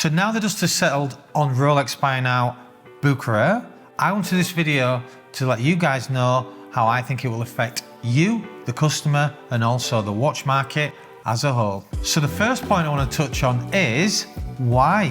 So now the dust has settled on Rolex by now Bucherer, I wanted this video to let you guys know how I think it will affect you, the customer, and also the watch market as a whole. So the first point I want to touch on is why?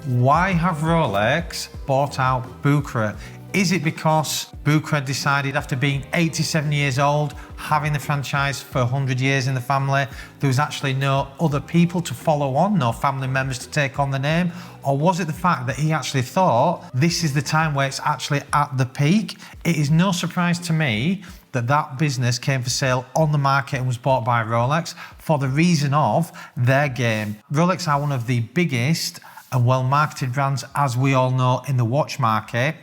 Why have Rolex bought out Bucherer? Is it because Bucherer decided after being 87 years old, having the franchise for 100 years in the family, there was actually no other people to follow on, no family members to take on the name? Or was it the fact that he actually thought this is the time where it's actually at the peak? It is no surprise to me that that business came for sale on the market and was bought by Rolex for the reason of their game. Rolex are one of the biggest and well-marketed brands, as we all know, in the watch market.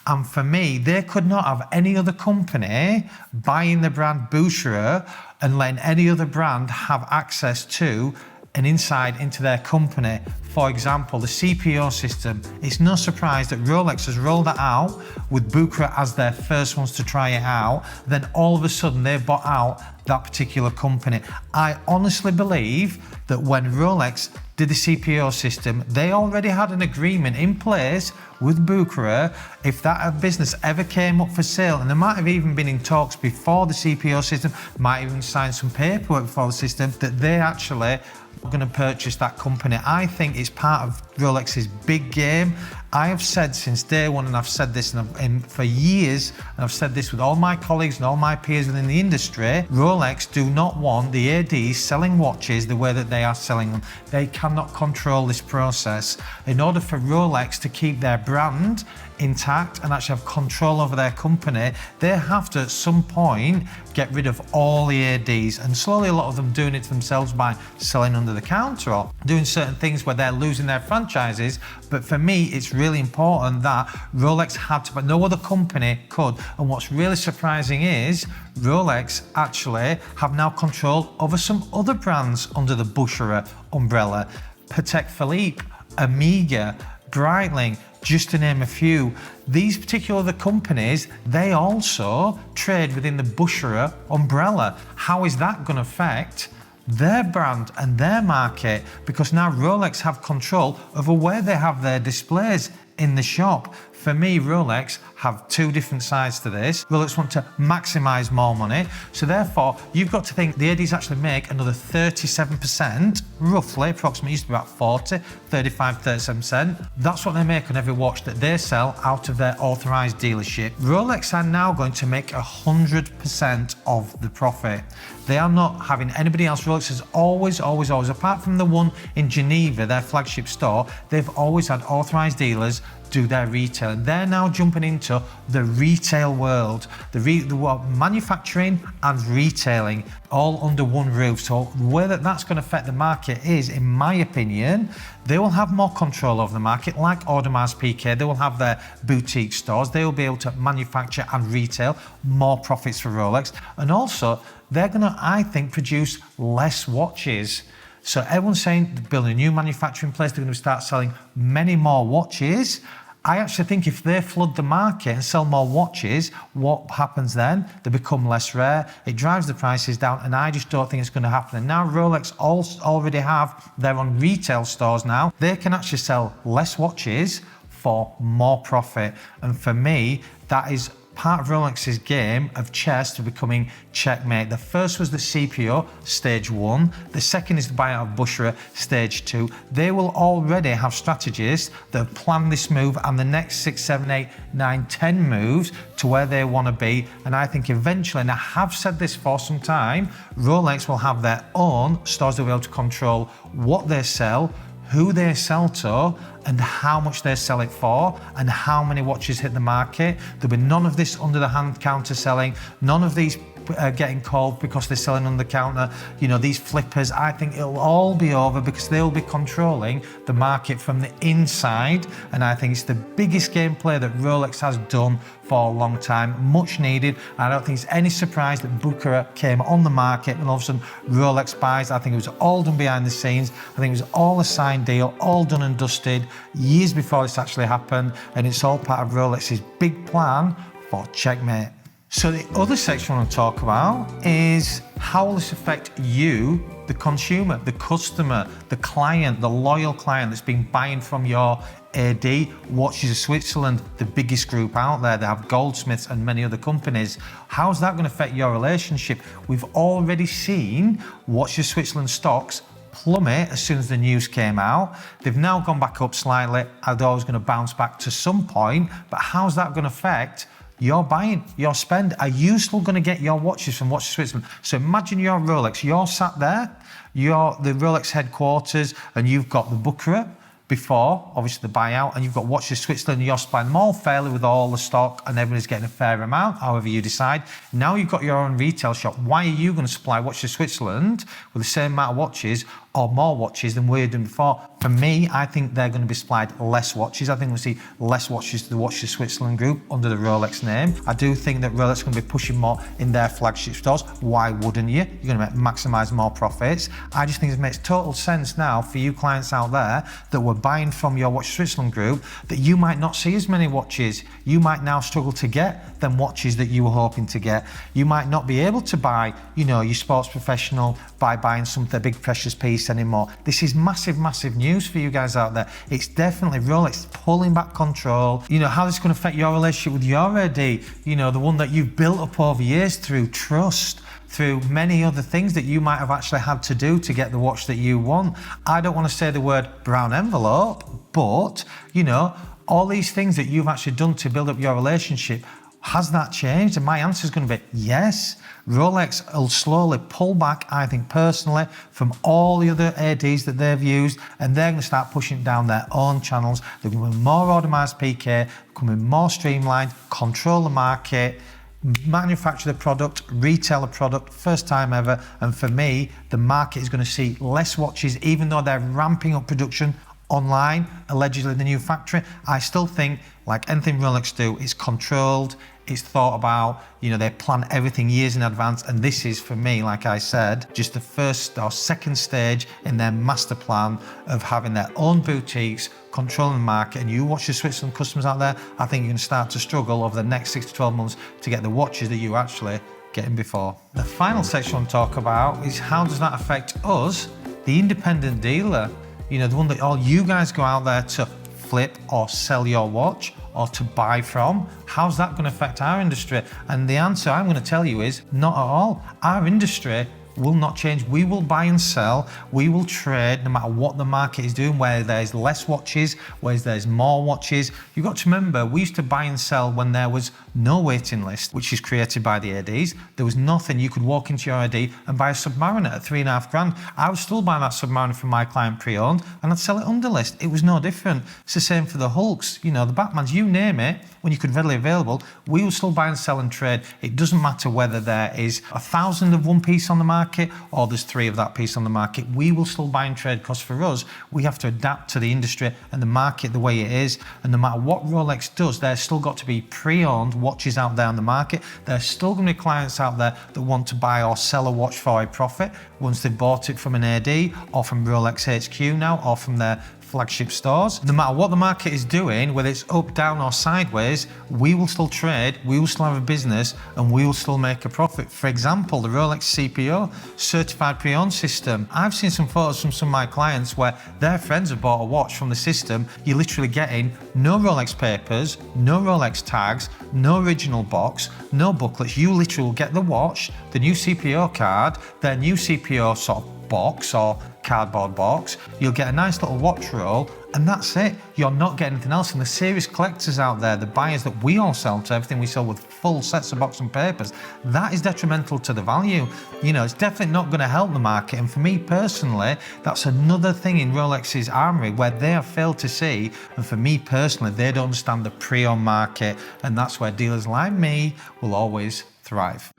And for me, they could not have any other company buying the brand Bucherer and letting any other brand have access to an insight into their company. For example, the CPO system. It's no surprise that Rolex has rolled that out with Bucherer as their first ones to try it out. Then all of a sudden they've bought out that particular company. I honestly believe that when Rolex did the CPO system, they already had an agreement in place with Bucherer. If that business ever came up for sale, and there might have even been in talks before the CPO system, might even sign some paperwork before the system, that they actually are going to purchase that company. I think it's part of Rolex's big game. I have said since day one, and I've said this for years, and I've said this with all my colleagues and all my peers within the industry, Rolex do not want the ADs selling watches the way that they are selling them. They cannot control this process. In order for Rolex to keep their brand intact and actually have control over their company, they have to at some point get rid of all the ADs, and slowly a lot of them doing it to themselves by selling under the counter or doing certain things where they're losing their franchises. But for me, it's really important that Rolex had to, but no other company could. And what's really surprising is Rolex actually have now control over some other brands under the Bucherer umbrella. Patek Philippe, Omega, Breitling, just to name a few. These particular other companies, they also trade within the Bucherer umbrella. How is that going to affect their brand and their market? Because now Rolex have control over where they have their displays in the shop. For me, Rolex have two different sides to this. Rolex want to maximize more money. So therefore, you've got to think the ADs actually make another 37%, roughly, approximately, used to be about 40, 35, 37%. That's what they make on every watch that they sell out of their authorized dealership. Rolex are now going to make 100% of the profit. They are not having anybody else. Rolex has always, apart from the one in Geneva, their flagship store, they've always had authorized dealers do their retail. And they're now jumping into the retail world, the manufacturing and retailing all under one roof. So the way that that's going to affect the market is, in my opinion, they will have more control over the market, like Audemars Piguet. They will have their boutique stores. They will be able to manufacture and retail, more profits for Rolex. And also, they're going to, I think, produce less watches. So everyone's saying building a new manufacturing place, they're going to start selling many more watches. I actually think if they flood the market and sell more watches, what happens then? They become less rare, it drives the prices down, and I just don't think it's going to happen. And now Rolex already have their own retail stores now. They can actually sell less watches for more profit. And for me, that is part of Rolex's game of chess to becoming checkmate. The first was the CPO, stage 1. The second is the buyout of Bucherer, stage 2. They will already have strategists that have planned this move and the next 6, 7, 8, 9, 10 moves to where they want to be. And I think eventually, and I have said this for some time, Rolex will have their own stores. They'll be able to control what they sell, who they sell to, and how much they sell it for, and how many watches hit the market. There'll be none of this under the hand counter selling, none of these getting called because they're selling on the counter, these flippers. I think it'll all be over because they'll be controlling the market from the inside, and I think it's the biggest gameplay that Rolex has done for a long time, much needed. I don't think it's any surprise that Bucherer came on the market and all of a sudden Rolex buys. I think it was all done behind the scenes. I think it was all a signed deal, all done and dusted years before this actually happened, and it's all part of Rolex's big plan for checkmate. So the other section I want to talk about is how will this affect you, the consumer, the customer, the client, the loyal client that's been buying from your AD, Watches of Switzerland, the biggest group out there. They have Goldsmiths and many other companies. How's that going to affect your relationship? We've already seen Watches of Switzerland stocks plummet as soon as the news came out. They've now gone back up slightly. I thought I was going to bounce back to some point, but how's that going to affect your buying, your spend? Are you still going to get your watches from Watches of Switzerland? So imagine you're Rolex, you're sat there, you're the Rolex headquarters, and you've got the Bucherer before, obviously the buyout, and you've got Watches of Switzerland, you're supplying them all fairly with all the stock, and everybody's getting a fair amount, however you decide. Now you've got your own retail shop. Why are you going to supply Watches of Switzerland with the same amount of watches or more watches than we're doing before? For me, I think they're going to be supplied less watches. I think we'll see less watches to the Watches of Switzerland group under the Rolex name. I do think that Rolex is going to be pushing more in their flagship stores. Why wouldn't you? You're going to maximise more profits. I just think it makes total sense now for you clients out there that were buying from your Watches of Switzerland group that you might not see as many watches. You might now struggle to get them watches that you were hoping to get. You might not be able to buy, your sports professional by buying something, a big precious piece anymore. This is massive, massive news for you guys out there. It's definitely Rolex pulling back control. How this is going to affect your relationship with your AD, the one that you've built up over years through trust, through many other things that you might have actually had to do to get the watch that you want. I don't want to say the word brown envelope, but, all these things that you've actually done to build up your relationship, has that changed? And my answer is going to be yes. Rolex will slowly pull back, I think personally, from all the other ADs that they've used, and they're going to start pushing it down their own channels. They're going to be more automatised PK, becoming more streamlined, control the market, manufacture the product, retail the product, first time ever. And for me, the market is going to see less watches, even though they're ramping up production online, allegedly in the new factory. I still think, like anything Rolex do, it's controlled, it's thought about, they plan everything years in advance, and this is, for me, like I said, just the first or second stage in their master plan of having their own boutiques, controlling the market. And you watch the Switzerland customers out there, I think you're going to start to struggle over the next 6 to 12 months to get the watches that you actually getting before. The final section I want to talk about is how does that affect us, the independent dealer? The one that all you guys go out there to flip or sell your watch or to buy from. How's that going to affect our industry? And the answer I'm going to tell you is not at all. Our industry will not change. We will buy and sell. We will trade no matter what the market is doing, where there's less watches, where there's more watches. You've got to remember, we used to buy and sell when there was no waiting list, which is created by the ADs. There was nothing. You could walk into your AD and buy a Submariner at $3,500. I would still buy that Submariner from my client pre-owned, and I'd sell it under list. It was no different. It's the same for the Hulks, the Batmans, you name it, when you could readily available, we will still buy and sell and trade. It doesn't matter whether there is 1,000 of one piece on the market or there's 3 of that piece on the market. We will still buy and trade, because for us, we have to adapt to the industry and the market the way it is. And no matter what Rolex does, there's still got to be pre-owned watches out there on the market. There's still going to be clients out there that want to buy or sell a watch for a profit once they've bought it from an AD or from Rolex HQ now or from their flagship stores. No matter what the market is doing, whether it's up, down or sideways, we will still trade, we will still have a business, and we will still make a profit. For example, the Rolex CPO, Certified Pre-Owned System. I've seen some photos from some of my clients where their friends have bought a watch from the system. You're literally getting no Rolex papers, no Rolex tags, no original box, no booklets. You literally will get the watch, the new CPO card, their new CPO sort of box or cardboard box. You'll get a nice little watch roll, and that's it. You're not getting anything else. And the serious collectors out there, the buyers that we all sell to, everything we sell with full sets of box and papers, that is detrimental to the value. It's definitely not going to help the market. And for me personally, that's another thing in Rolex's armory where they have failed to see. And for me personally, they don't understand the pre-owned market, and that's where dealers like me will always thrive.